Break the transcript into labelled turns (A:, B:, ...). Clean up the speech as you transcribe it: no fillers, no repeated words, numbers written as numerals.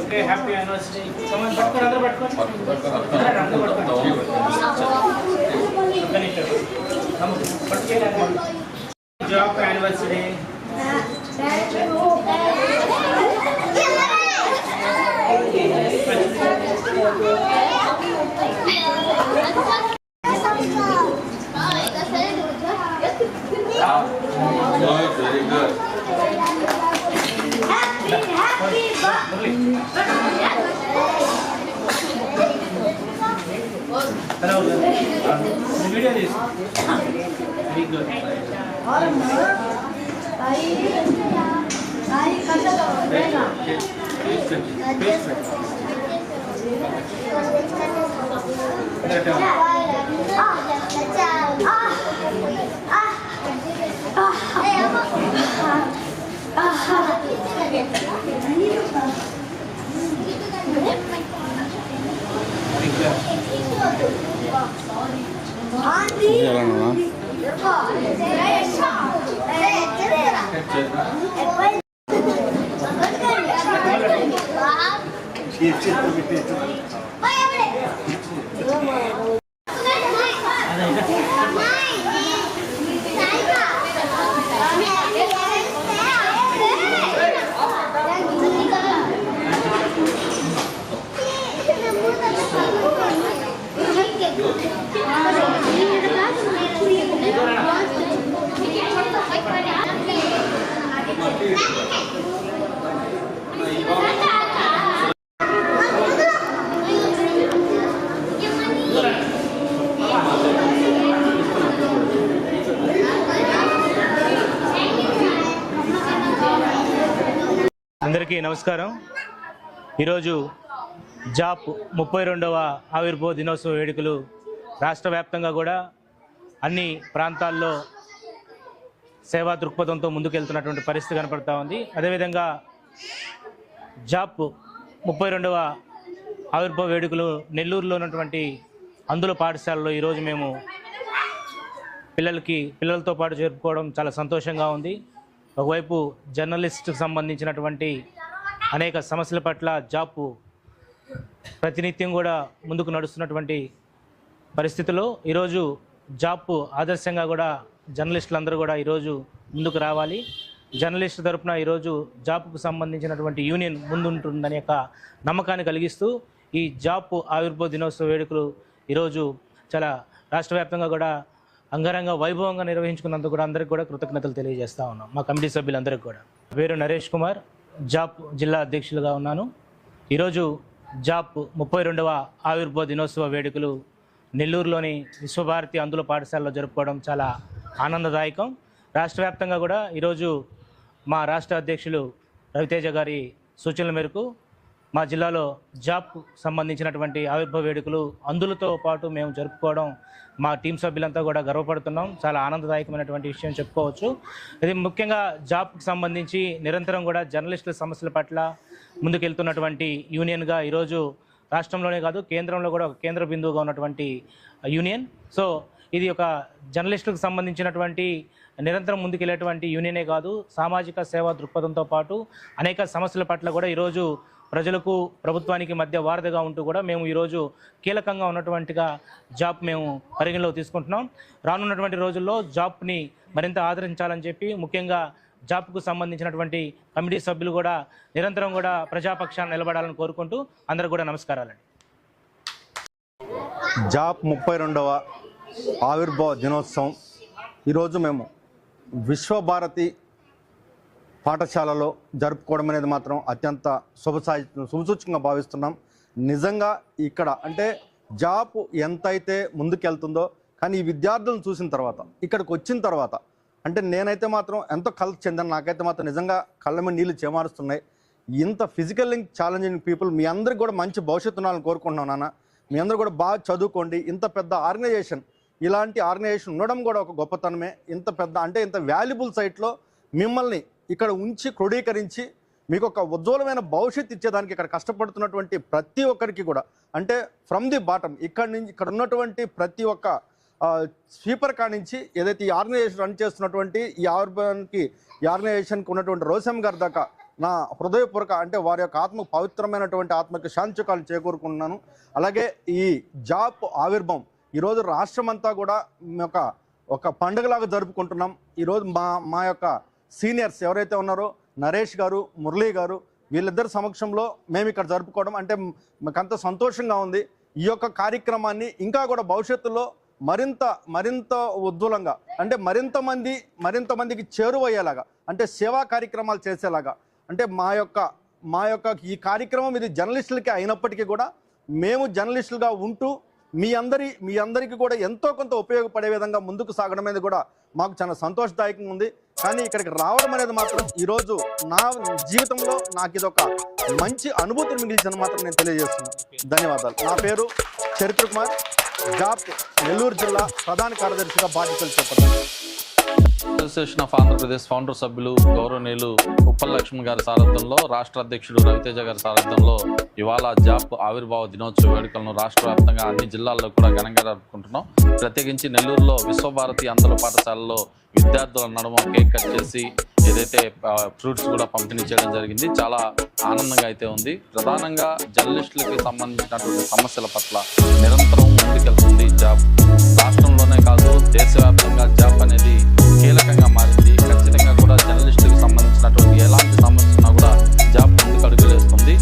A: Okay, happy anniversary. Come on, अंदर job anniversary.
B: Very good.
C: Happy birthday.
A: Hello. The video is very good. అందరికీ నమస్కారం. ఈరోజు జాప్ 32వ ఆవిర్భావ దినోత్సవ వేడుకలు రాష్ట్ర వ్యాప్తంగా కూడా అన్ని ప్రాంతాల్లో సేవా దృక్పథంతో ముందుకెళ్తున్నటువంటి పరిస్థితి కనపడతా ఉంది. అదేవిధంగా జాప్ 32వ ఆవిర్భావ వేడుకలు నెల్లూరులో ఉన్నటువంటి అందుల పాఠశాలలో ఈరోజు మేము పిల్లలతో పాటు జరుపుకోవడం చాలా సంతోషంగా ఉంది. ఒకవైపు జర్నలిస్ట్కి సంబంధించినటువంటి అనేక సమస్యల పట్ల జాప్ ప్రతినిత్యం కూడా ముందుకు నడుస్తున్నటువంటి పరిస్థితిలో ఈరోజు జాప్ ఆదర్శంగా కూడా జర్నలిస్టులందరూ కూడా ఈరోజు ముందుకు రావాలి. జర్నలిస్టు తరఫున ఈరోజు జాప్కు సంబంధించినటువంటి యూనియన్ ముందుంటుందనే ఒక నమ్మకాన్ని కలిగిస్తూ ఈ జాప్ ఆవిర్భావ దినోత్సవ వేడుకలు ఈరోజు చాలా రాష్ట్ర వ్యాప్తంగా కూడా అంగరంగ వైభవంగా నిర్వహించుకున్నందుకు కూడా అందరికీ కూడా కృతజ్ఞతలు తెలియజేస్తూ ఉన్నాం. మా కమిటీ సభ్యులందరికీ కూడా. పేరు నరేష్ కుమార్, జాప్ జిల్లా అధ్యక్షులుగా ఉన్నాను. ఈరోజు జాప్ 32వ ఆవిర్భావ దినోత్సవ వేడుకలు నెల్లూరులోని విశ్వభారతి అందుల పాఠశాలలో జరుపుకోవడం చాలా ఆనందదాయకం. రాష్ట్ర వ్యాప్తంగా కూడా ఈరోజు మా రాష్ట్ర అధ్యక్షులు రవితేజ గారి సూచనల మేరకు మా జిల్లాలో జాప్ సంబంధించినటువంటి ఆవిర్భావ వేడుకలు అందులతో పాటు మేము జరుపుకోవడం మా టీం సభ్యులంతా కూడా గర్వపడుతున్నాం. చాలా ఆనందదాయకమైనటువంటి విషయం చెప్పుకోవచ్చు. ఇది ముఖ్యంగా జాప్కి సంబంధించి నిరంతరం కూడా జర్నలిస్టుల సమస్యల పట్ల ముందుకెళ్తున్నటువంటి యూనియన్గా ఈరోజు రాష్ట్రంలోనే కాదు కేంద్రంలో కూడా ఒక కేంద్ర బిందువుగా ఉన్నటువంటి యూనియన్. సో ఇది ఒక జర్నలిస్టులకు సంబంధించినటువంటి నిరంతరం ముందుకెళ్ళేటువంటి యూనియనే కాదు, సామాజిక సేవా దృక్పథంతో పాటు అనేక సమస్యల పట్ల కూడా ఈరోజు ప్రజలకు ప్రభుత్వానికి మధ్య వారధిగా ఉంటూ కూడా మేము ఈరోజు కీలకంగా ఉన్నటువంటిగా జాప్ మేము పరిగణలోకి తీసుకుంటున్నాం. రానున్నటువంటి రోజుల్లో జాప్ని మరింత ఆదరించాలని చెప్పి ముఖ్యంగా జాప్కు సంబంధించినటువంటి కమిటీ సభ్యులు కూడా నిరంతరం కూడా ప్రజాపక్షాన్ని నిలబడాలని కోరుకుంటూ అందరూ కూడా నమస్కారాలండి.
D: జాప్ 32వ ఆవిర్భావ దినోత్సవం ఈరోజు మేము విశ్వభారతి పాఠశాలలో జరుపుకోవడం అనేది మాత్రం అత్యంత శుభసూచకంగా భావిస్తున్నాం. నిజంగా ఇక్కడ అంటే జాప్ ఎంతైతే ముందుకెళ్తుందో కానీ ఈ విద్యార్థులను చూసిన తర్వాత ఇక్కడికి వచ్చిన తర్వాత అంటే నేనైతే మాత్రం ఎంతో కలత చెందాను. నాకైతే మాత్రం నిజంగా కళ్ళ మీద నీళ్ళు చేమారుస్తున్నాయి. ఇంత ఫిజికల్ లింక్ ఛాలెంజింగ్ పీపుల్ మీ అందరికి కూడా మంచి భవిష్యత్తు ఉండాలని కోరుకుంటున్నాను నాన్న. మీ అందరూ కూడా బాగా చదువుకోండి. ఇంత పెద్ద ఆర్గనైజేషన్, ఇలాంటి ఆర్గనైజేషన్ ఉండడం కూడా ఒక గొప్పతనమే. ఇంత పెద్ద అంటే ఇంత వాల్యుబుల్ సైట్లో మిమ్మల్ని ఇక్కడ ఉంచి క్రోడీకరించి మీకు ఒక ఉజ్వలమైన భవిష్యత్తు ఇచ్చేదానికి ఇక్కడ కష్టపడుతున్నటువంటి ప్రతి ఒక్కరికి కూడా అంటే ఫ్రమ్ ది బాటమ్ ఇక్కడ ఉన్నటువంటి ప్రతి ఒక్క స్వీపర్ కానించి ఏదైతే ఈ ఆర్గనైజేషన్ రన్ చేస్తున్నటువంటి ఈ ఆర్గనైజేషన్కి ఉన్నటువంటి రోసమ్ గారి దాకా నా హృదయపూర్వక అంటే వారి యొక్క ఆత్మ పవిత్రమైనటువంటి ఆత్మకి శాంతికాలు చేకూరుకుంటున్నాను. అలాగే ఈ జాప్ ఆవిర్భావం ఈరోజు రాష్ట్రమంతా కూడా ఒక పండుగలాగా జరుపుకుంటున్నాం. ఈరోజు మా యొక్క సీనియర్స్ ఎవరైతే ఉన్నారో నరేష్ గారు, మురళీ గారు, వీళ్ళిద్దరి సమక్షంలో మేము ఇక్కడ జరుపుకోవడం అంటే మాకంత సంతోషంగా ఉంది. ఈ యొక్క కార్యక్రమాన్ని ఇంకా కూడా భవిష్యత్తులో మరింత ఉజ్వలంగా అంటే మరింత మందికి చేరువయ్యేలాగా అంటే సేవా కార్యక్రమాలు చేసేలాగా అంటే మా యొక్క ఈ కార్యక్రమం ఇది జర్నలిస్టులకి అయినప్పటికీ కూడా మేము జర్నలిస్టులుగా ఉంటూ మీ అందరికీ కూడా ఎంతో కొంత ఉపయోగపడే విధంగా ముందుకు సాగడం అనేది కూడా మాకు చాలా సంతోషదాయకంగా ఉంది. కానీ ఇక్కడికి రావడం అనేది మాత్రం ఈరోజు నా జీవితంలో నాకు ఇదొక మంచి అనుభూతిని మిగిల్చిందని మాత్రం నేను తెలియజేస్తున్నాను. ధన్యవాదాలు. నా పేరు చరిత్ర కుమార్, జాప్ నెల్లూరు జిల్లా ప్రధాన కార్యదర్శిగా బాధ్యతలు చేపట్టాను.
E: అసోసియేషన్ ఆఫ్ ఆంధ్రప్రదేశ్ ఫౌండర్ సభ్యులు గౌరవనీయులు ఉప్పల్ లక్ష్మణ్ గారి సారథ్యంలో, రాష్ట్ర అధ్యక్షుడు రవితేజ గారి సారథ్యంలో ఇవాళ జాప్ ఆవిర్భావ దినోత్సవ వేడుకలను రాష్ట్ర వ్యాప్తంగా అన్ని జిల్లాల్లో కూడా ఘనంగా జరుపుకుంటున్నాం. ప్రత్యేకించి నెల్లూరులో విశ్వభారతి అందల పాఠశాలలో విద్యార్థుల నడుమ కేక్ కట్ చేసి ఏదైతే ఫ్రూట్స్ కూడా పంపిణీ చేయడం జరిగింది. చాలా ఆనందంగా అయితే ఉంది. ప్రధానంగా జర్నలిస్టులకి సంబంధించినటువంటి సమస్యల పట్ల నిరంతరం ముందుకెళ్తుంది జాబ్. రాష్ట్రంలోనే కాదు దేశవ్యాప్తంగా జాబ్ అనేది కీలకంగా మారింది. ఖచ్చితంగా కూడా జర్నలిస్టులకు సంబంధించినటువంటి ఎలాంటి సమస్య ఉన్నా కూడా జాబ్ ముందుకు అడుగులేస్తుంది.